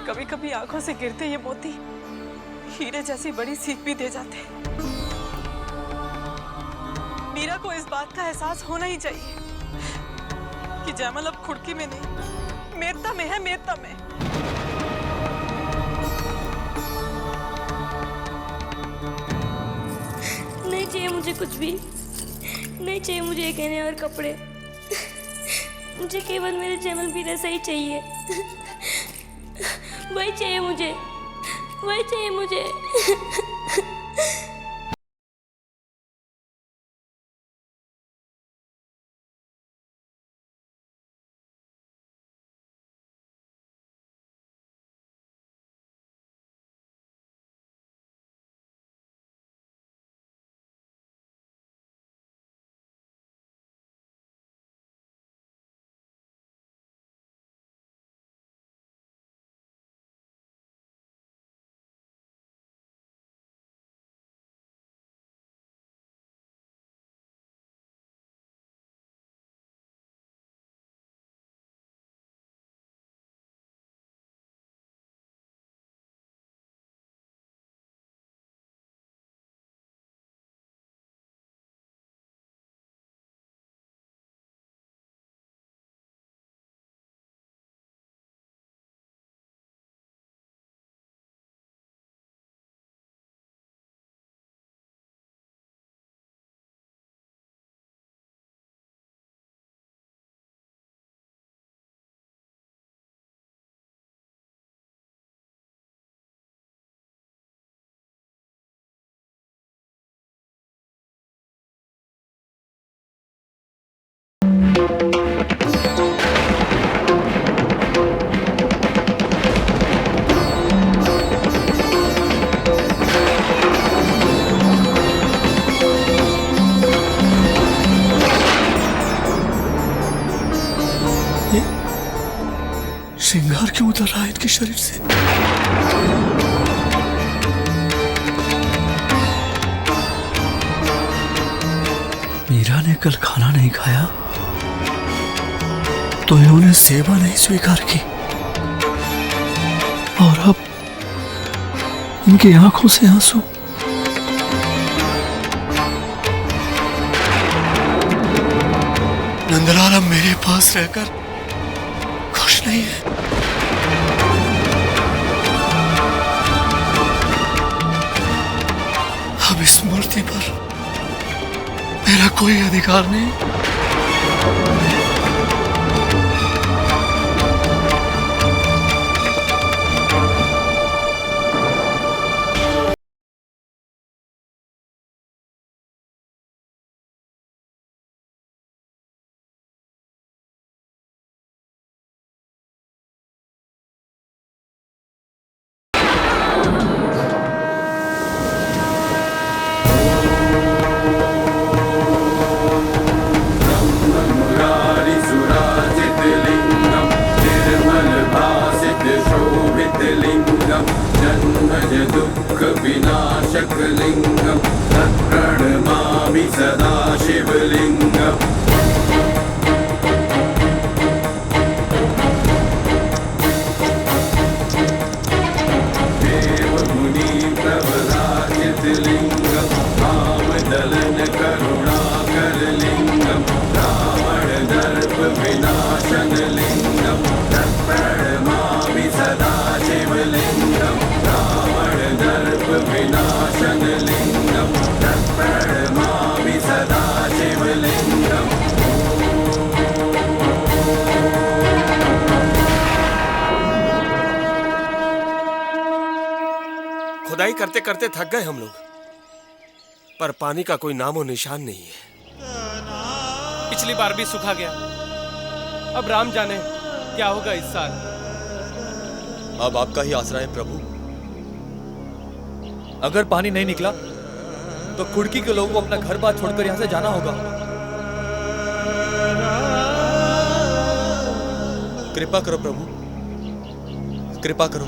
कभी कभी आंखों से गिरते ये मोती हीरे जैसी बड़ी सीख भी दे जाते। मीरा को इस बात का एहसास होना ही चाहिए कि जैमल अब खुड़की में नहीं, मेरता में है, मेरता में। नहीं चाहिए मुझे कुछ भी, नहीं चाहिए मुझे गहने और कपड़े। मुझे केवल मेरे जैमल मीरा से ही चाहिए। वही चाहिए मुझे, वही चाहिए मुझे। श्रृंगार क्यों उतर रहा है इनके शरीर से? मीरा ने कल खाना नहीं खाया तो इन्होंने सेवा नहीं स्वीकार की और अब इनकी आंखों से आंसू। नंदलाल अब मेरे पास रहकर खुश नहीं है। अब इस मूर्ति पर मेरा कोई अधिकार नहीं। विनाशकलिंगं तत्प्रणमामि सदा शिवलिंगम्। देवमुनि प्रवराचितलिंगं कामदलन करुणाकरलिंगं रावण दर्प विनाशनलिंगं तत्प्रणमामि सदा शिवलिंगं। रावण दर्प विनाशनलिंगं तत्प्रणमामि सदा शिवलिंगम्। खुदाई करते करते थक गए हम लोग, पर पानी का कोई नामो निशान नहीं है। पिछली बार भी सूखा गया, अब राम जाने क्या होगा इस साल। अब आपका ही आसरा है प्रभु। अगर पानी नहीं निकला तो कुड़की के लोगों को अपना घर बार छोड़कर यहां से जाना होगा। कृपा करो प्रभु, कृपा करो।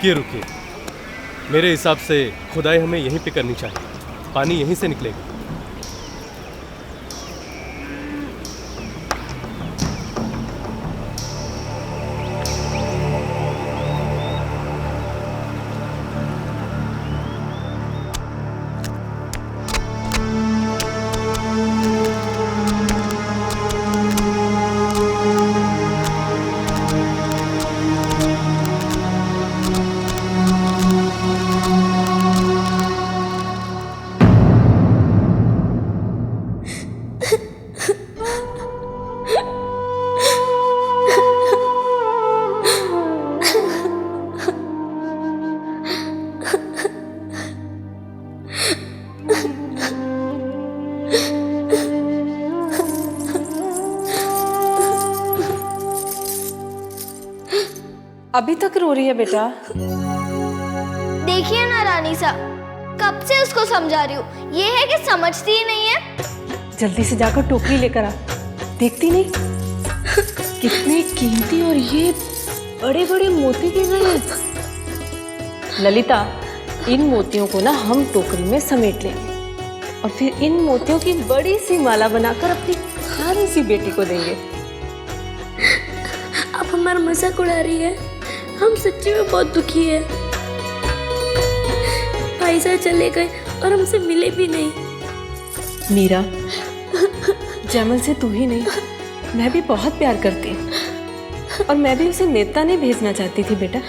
रुकिए रुकिए, मेरे हिसाब से खुदाई हमें यहीं पे करनी चाहिए, पानी यहीं से निकलेगा। अभी तक रो रही है बेटा? देखिए ना रानी साहब, कब से उसको समझा रही हूँ, ये है कि समझती ही नहीं है। जल्दी से जाकर टोकरी लेकर आ। देखती नहीं कितने कीमती और ये बड़े बड़े मोती के गए हैं। ललिता, इन मोतियों को ना हम टोकरी में समेट लेंगे और फिर इन मोतियों की बड़ी सी माला बनाकर अपनी प्यारी सी बेटी को देंगे। आप हमारा मजाक उड़ा रही है। हम सच्ची में बहुत दुखी है। भाई साहब चले गए और हमसे मिले भी नहीं। मीरा, जैमल से तू ही नहीं, मैं भी बहुत प्यार करती हूँ और मैं भी उसे नेता नहीं भेजना चाहती थी बेटा,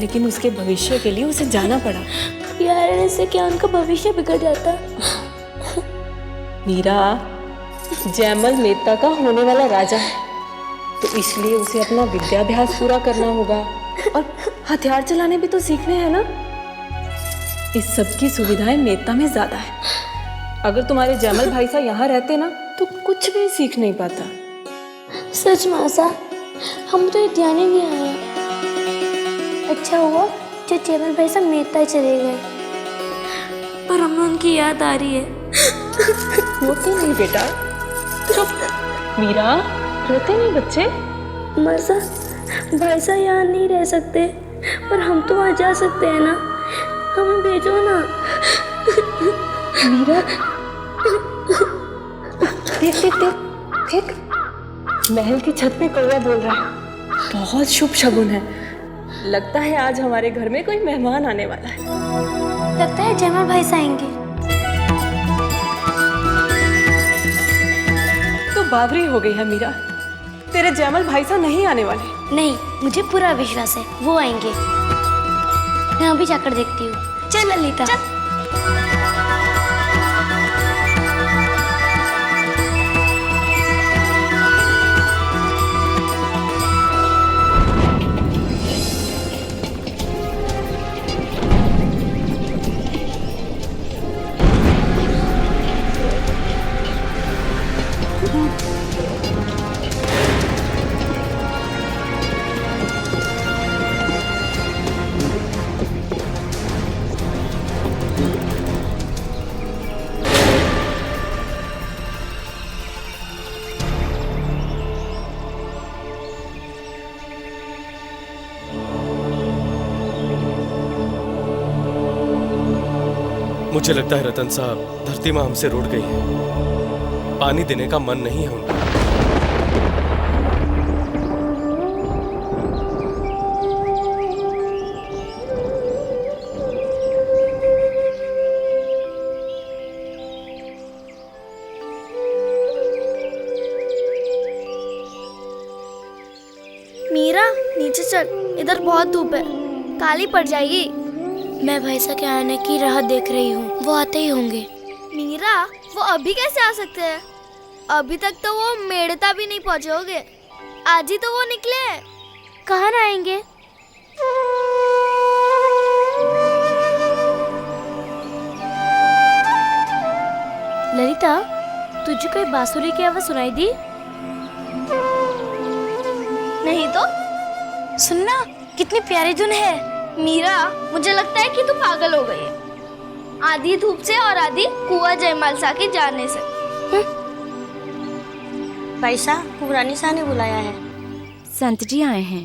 लेकिन उसके भविष्य के लिए उसे जाना पड़ा। प्यार रहने से क्या उनका भविष्य बिगड़ जाता? मीरा, जैमल नेता का होने वाला राजा है, तो इसलिए उसे अपना विद्याभ्यास पूरा करना होगा और हथियार चलाने भी तो सीखने हैं ना। इस सब की सुविधाएं नेता में ज्यादा है। अगर तुम्हारे जैमल भाई साहब यहाँ रहते ना तो कुछ भी सीख नहीं पाता। सच मासा, हम तो ये ध्यान ही नहीं आया। अच्छा हुआ जो जैमल भाई साहब नेता चले गए, पर हमें उनकी याद आ रही है। रोते नहीं बेटा, चुप। मीरा, रोते नहीं बच्चे। मासा, भाई साहब यहाँ नहीं रह सकते, पर हम तो वहाँ जा सकते हैं ना। हमें भेजो ना। मीरा, देख देख देख देख, महल की छत पे कौवा बोल रहा है। बहुत शुभ शगुन है। लगता है आज हमारे घर में कोई मेहमान आने वाला है। लगता है जैमल भाई साहब आएंगे। तो बावरी हो गई है मीरा, तेरे जैमल भाई साहब नहीं आने वाले। नहीं, मुझे पूरा विश्वास है वो आएंगे। मैं अभी जाकर देखती हूँ। चल ललिता, चल। मुझे लगता है रतन साहब, धरती माँ हमसे रूठ गई है। पानी देने का मन नहीं है उनका। मीरा, नीचे चल, इधर बहुत धूप है, काली पड़ जाएगी। मैं भाई साहब के आने की राह देख रही हूँ, वो आते ही होंगे। मीरा, वो अभी कैसे आ सकते हैं? अभी तक तो वो मेड़ता भी नहीं पहुँचे होंगे। आज ही तो वो निकले हैं। कहाँ आएंगे? ललिता, तुझे कोई बांसुरी की आवाज सुनाई दी? नहीं तो। सुनना, कितनी प्यारी धुन है। मीरा, मुझे लगता है कि तू पागल हो गई है। आधी धूप से और आधी कुआं जयमाल सा के जाने से। भाई साहब, पुरानी सा ने बुलाया है। संत जी आए हैं।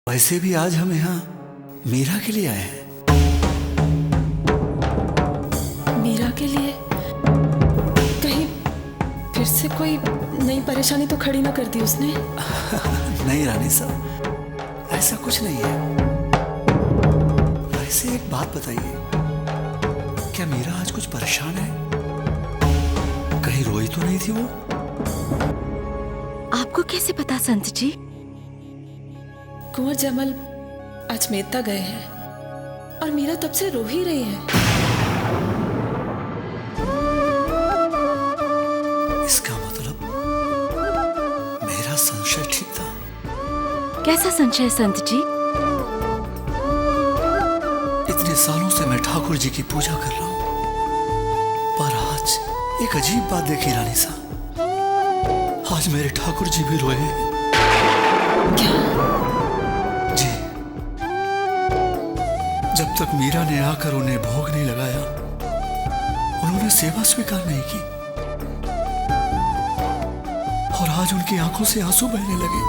वैसे भी आज हम यहाँ मीरा के लिए आए हैं। मीरा के लिए? कहीं फिर से कोई नई परेशानी तो खड़ी ना कर दी उसने? नहीं रानी साहब, ऐसा कुछ नहीं है। वैसे एक बात बताइए, क्या मीरा आज कुछ परेशान है? कहीं रोई तो नहीं थी वो? आपको कैसे पता संत जी? कुंवर जमल आज मेहता गए हैं और मीरा तब से रो ही रही है। इसका मतलब मेरा संशय ठीक था। कैसा संशय संत जी? इतने सालों से मैं ठाकुर जी की पूजा कर रहा हूं, पर आज एक अजीब बात देखी रानी साहब, आज मेरे ठाकुर जी भी रोए हैं। क्या? जी, जब तक मीरा ने आकर उन्हें भोग नहीं लगाया, उन्होंने सेवा स्वीकार नहीं की, और आज उनकी आंखों से आंसू बहने लगे।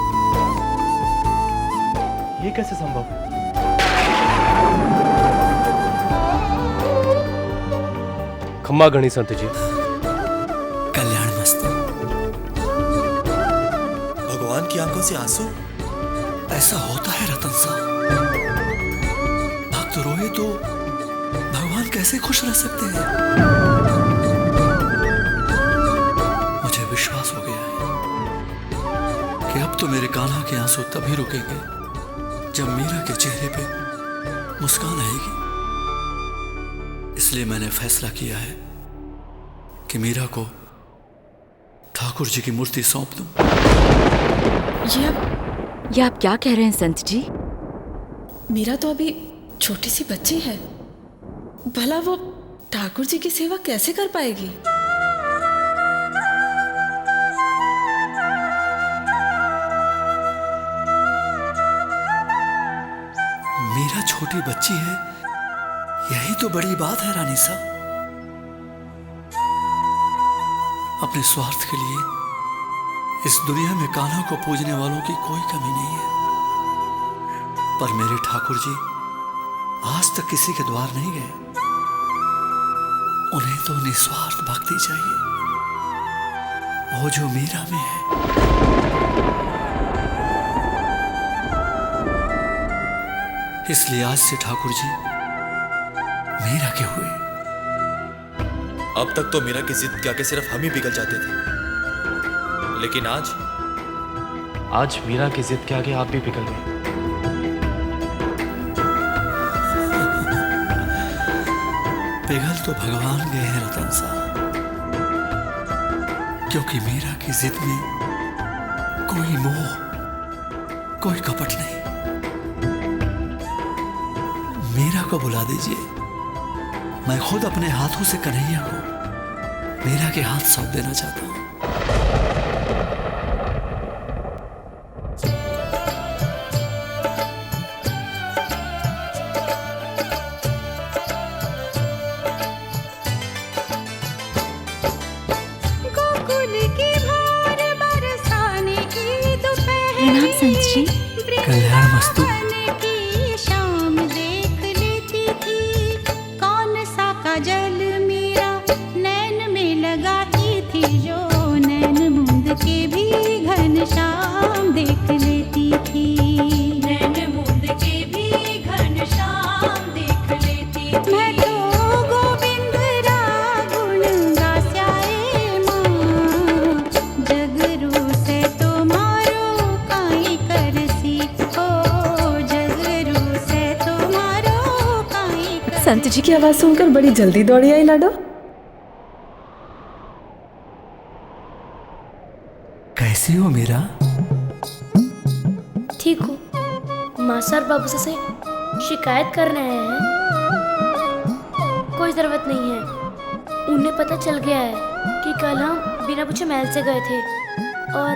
ये कैसे संभव? खम्मा गणी संत जी। कल्याण मस्तु। भगवान की आंखों से आंसू? ऐसा होता है रतन साहब, भक्त रोए तो भगवान कैसे खुश रह सकते हैं? मुझे विश्वास हो गया है कि अब तो मेरे कान्हा के आंसू तभी रुकेंगे जब मीरा के चेहरे पे मुस्कान आएगी। इसलिए मैंने फैसला किया है कि मीरा को ठाकुर जी की मूर्ति सौंप दूं। ये आप क्या कह रहे हैं संत जी? मीरा तो अभी छोटी सी बच्ची है, भला वो ठाकुर जी की सेवा कैसे कर पाएगी? मीरा छोटी बच्ची है, यही तो बड़ी बात है रानी साहब। अपने स्वार्थ के लिए इस दुनिया में कान्हा को पूजने वालों की कोई कमी नहीं है, पर मेरे ठाकुर जी आज तक किसी के द्वार नहीं गए। उन्हें तो निस्वार्थ भक्ति चाहिए, वो जो मीरा में है। इसलिए आज से ठाकुर जी मीरा के हुए। अब तक तो मीरा की जिद क्या के सिर्फ हम ही पिघल जाते थे, लेकिन आज मीरा की जिद के आगे आप भी पिघल गए। पिघल तो भगवान गए हैं रतन साहब, क्योंकि मीरा की जिद में कोई मोह, कोई कपट नहीं। मीरा को बुला दीजिए, मैं खुद अपने हाथों से कन्हैया को मीरा के हाथ सौंप देना चाहता हूं। प्रणाम संत जी। कल्याण मस्तु। जल मेरा नैन में लगाती थी, जो नैन मूंद के भी घनश्याम देख लेती थी। नैन मूंद के भी घनश्याम देख लेती थी। मैं तो गोविंद रा गुण गास्याए मां, जगरू से तो मारो काई करसी, ओ जगरू से तो मारो काई करसी। संत जी की आवाज सुनकर बड़ी जल्दी दौड़ी आई लाडो। कैसी हो मीरा? ठीक हूँ। मास्टर बाबू से शिकायत करने आए हैं। कोई जरूरत नहीं है, उन्हें पता चल गया है कि कल हम बिना पूछे महल से गए थे और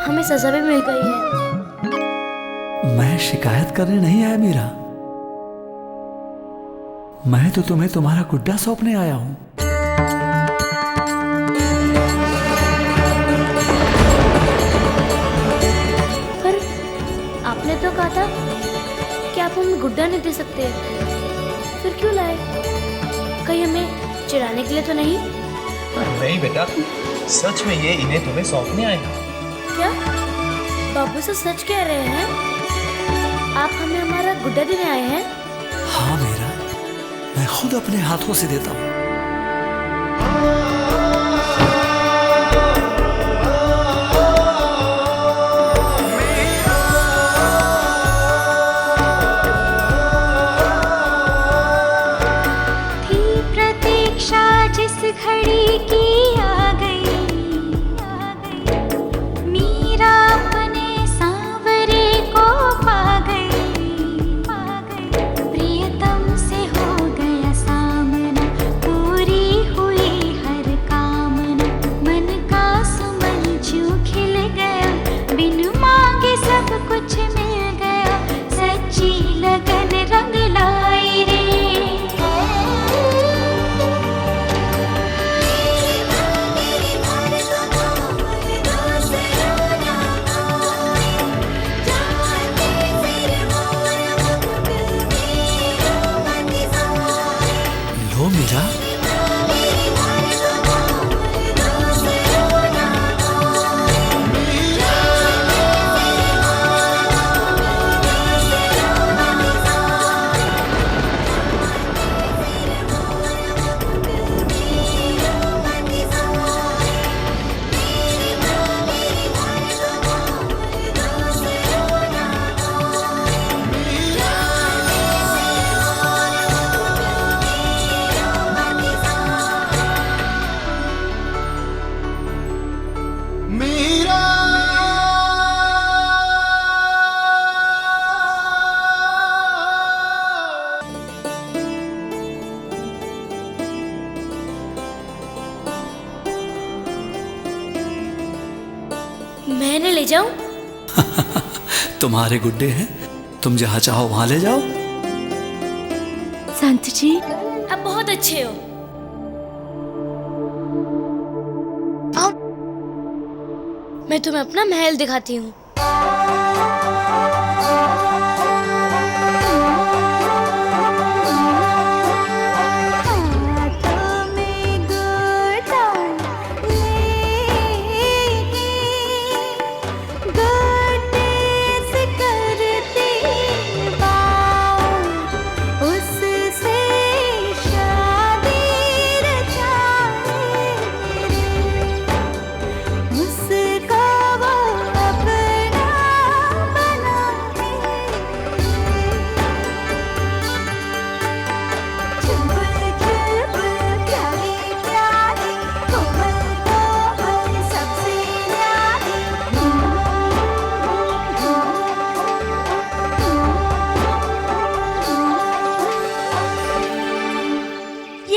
हमें सजा भी मिल गई है। मैं शिकायत करने नहीं आया मीरा, मैं तो तुम्हें तुम्हारा गुड्डा सौंपने आया हूं। पर आपने तो कहा था कि आप हमें गुड्डा नहीं दे सकते, फिर क्यों लाए? कहीं हमें चिढ़ाने के लिए तो नहीं? नहीं बेटा, सच में ये इन्हें तुम्हें सौंपने आए हैं। क्या बाबू से सच कह रहे हैं? आप हमें हमारा गुड्डा देने आए हैं? हाँ मीरा, मैं खुद अपने हाथों से देता हूँ। जिस घड़ी की आ गई, मीरा अपने सांवरे को पा गई। प्रियतम से हो गया सामना, पूरी हुई हर कामना। मन का सुमन जो खिल गया, बिन मांगे सब कुछ मिल गया। सच्ची लगन रंग लाई रे। लो मीरा, मैंने ले जाऊं? तुम्हारे गुड्डे हैं, तुम जहाँ चाहो वहां ले जाओ। संत जी, आप बहुत अच्छे हो। मैं तुम्हें अपना महल दिखाती हूँ।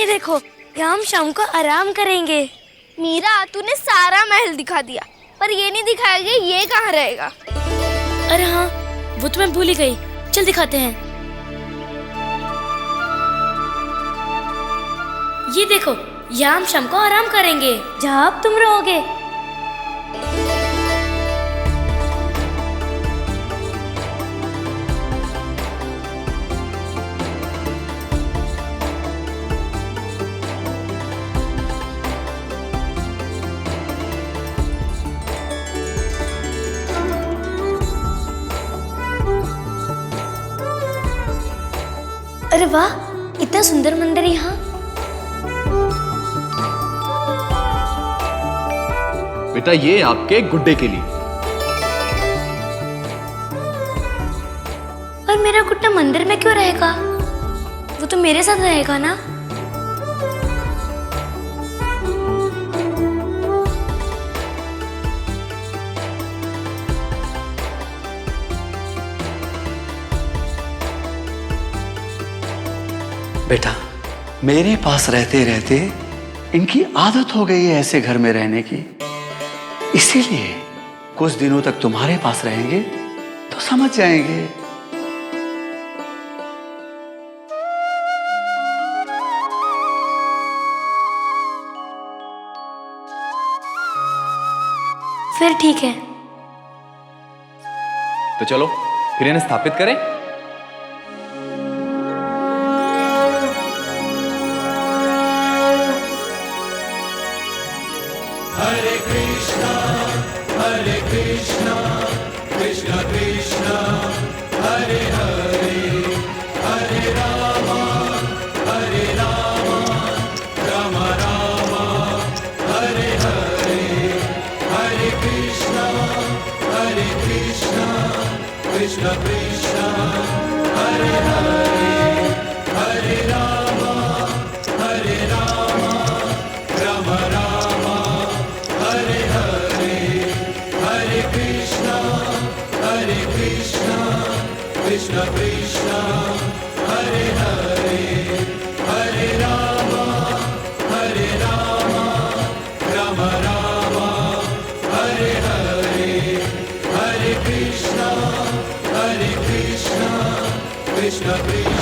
देखो, यहाँ हम शाम को आराम करेंगे। मीरा, तूने सारा महल दिखा दिया, पर ये नहीं दिखाया कि ये कहाँ रहेगा। अरे हाँ, वो तो मैं भूल ही गई। चल दिखाते हैं। ये देखो, यहाँ हम शाम को आराम करेंगे, जहाँ अब तुम रहोगे। अरे वाह, इतना सुंदर मंदिर यहाँ। बेटा, ये आपके गुड्डे के लिए। और मेरा गुड्डा मंदिर में क्यों रहेगा? वो तो मेरे साथ रहेगा ना। बेटा, मेरे पास रहते रहते इनकी आदत हो गई है ऐसे घर में रहने की। इसीलिए कुछ दिनों तक तुम्हारे पास रहेंगे तो समझ जाएंगे। फिर ठीक है। तो चलो फिर इन्हें स्थापित करें। हरे कृष्णा कृष्णा कृष्णा हरे हरे हरे राम राम राम हरे हरे हरे कृष्णा कृष्णा कृष्णा हरे हरे हरे राम राम राम हरे हरे हरे कृष्णा कृष्णा कृष्णा हरे हरे हरे राम राम राम हरे हरे हरे कृष्णा कृष्णा कृष्णा